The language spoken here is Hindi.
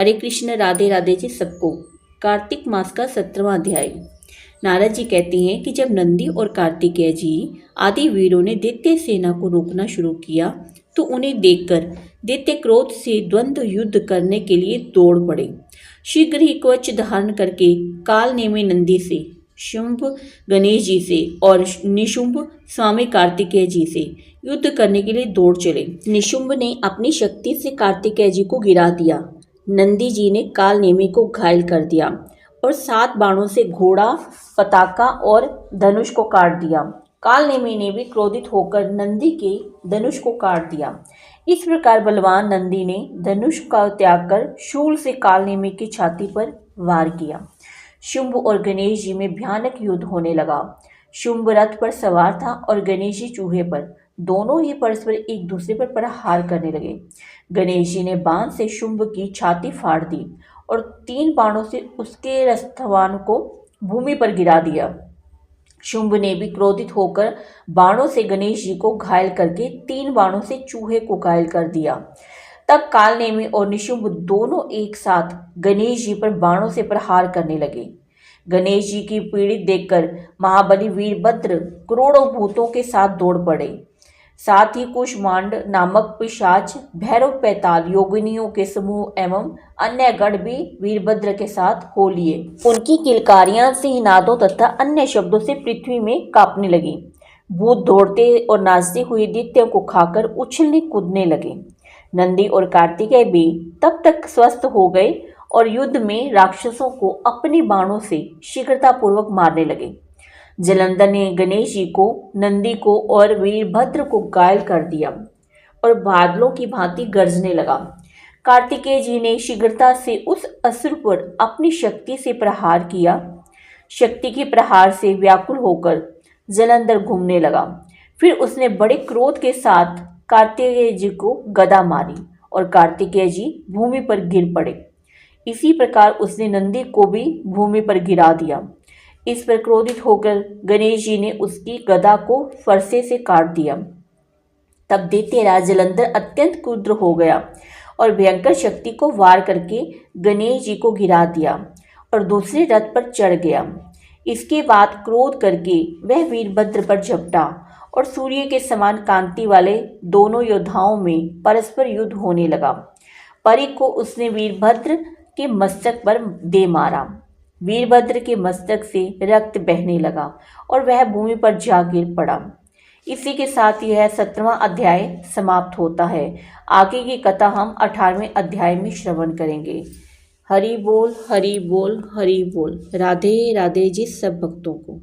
हरे कृष्ण, राधे राधे जी सबको। कार्तिक मास का 17वां अध्याय। नारद जी कहते हैं कि जब नंदी और कार्तिकेय जी आदि वीरों ने दैत्य सेना को रोकना शुरू किया तो उन्हें देखकर दैत्य क्रोध से द्वंद्व युद्ध करने के लिए दौड़ पड़े। शीघ्र ही कवच धारण करके काल नेमी नंदी से, शुंभ गणेश जी से और निशुंभ स्वामी कार्तिकेय जी से युद्ध करने के लिए दौड़ चले। निशुंभ ने अपनी शक्ति से कार्तिकेय जी को गिरा दिया। नंदी जी ने काल नेमी को घायल कर दिया और 7 बाणों से घोड़ा, पताका और धनुष को काट दिया। काल नेमी ने भी क्रोधित होकर नंदी के धनुष को काट दिया। इस प्रकार बलवान नंदी ने धनुष का त्याग कर शूल से काल नेमी की छाती पर वार किया। शुंभ और गणेश जी में भयानक युद्ध होने लगा। शुंभ रथ पर सवार था और गणेश जी चूहे पर। दोनों ही परस्पर एक दूसरे पर प्रहार करने लगे। गणेश जी ने बाण से शुंभ की छाती फाड़ दी और 3 बाणों से उसके रथवान को भूमि पर गिरा दिया। शुंभ ने भी क्रोधित होकर बाणों से गणेश जी को घायल करके 3 बाणों से चूहे को घायल कर दिया। तब काल नेमी और निशुंभ दोनों एक साथ गणेश जी पर बाणों से प्रहार करने लगे। गणेश जी की पीड़ित देखकर महाबली वीरभद्र करोड़ों भूतों के साथ दौड़ पड़े। साथ ही कुष्मांड नामक पिशाच, भैरव, पैताल, योगिनियों के समूह एवं अन्य गण भी वीरभद्र के साथ हो लिए। उनकी किलकारियां सिंहनादों तथा अन्य शब्दों से पृथ्वी में कांपने लगी। भूत दौड़ते और नाचते हुए दैत्यों को खाकर उछलने कूदने लगे। नंदी और कार्तिकेय भी तब तक स्वस्थ हो गए और युद्ध में राक्षसों को अपने बाणों से शीघ्रतापूर्वक मारने लगे। जलंधर ने गणेश जी को, नंदी को और वीरभद्र को घायल कर दिया और बादलों की भांति गरजने लगा। कार्तिकेय जी ने शीघ्रता से उस असुर पर अपनी शक्ति से प्रहार किया। शक्ति के प्रहार से व्याकुल होकर जलंधर घूमने लगा। फिर उसने बड़े क्रोध के साथ कार्तिकेय जी को गदा मारी और कार्तिकेय जी भूमि पर गिर पड़े। इसी प्रकार उसने नंदी को भी भूमि पर गिरा दिया। इस पर क्रोधित होकर गणेश जी ने उसकी गदा को फरसे से काट दिया। तब दैत्यराज जलंधर अत्यंत क्रुद्ध हो गया और भयंकर शक्ति को वार करके गणेश जी को गिरा दिया और दूसरे रथ पर चढ़ गया। इसके बाद क्रोध करके वह वीरभद्र पर झपटा और सूर्य के समान कांति वाले दोनों योद्धाओं में परस्पर युद्ध होने लगा। परी को उसने वीरभद्र के मस्तक पर दे मारा। वीरभद्र के मस्तक से रक्त बहने लगा और वह भूमि पर जा गिर पड़ा। इसी के साथ यह 17वां अध्याय समाप्त होता है। आगे की कथा हम 18वें अध्याय में श्रवण करेंगे। हरि बोल, हरि बोल, हरि बोल। राधे राधे जी सब भक्तों को।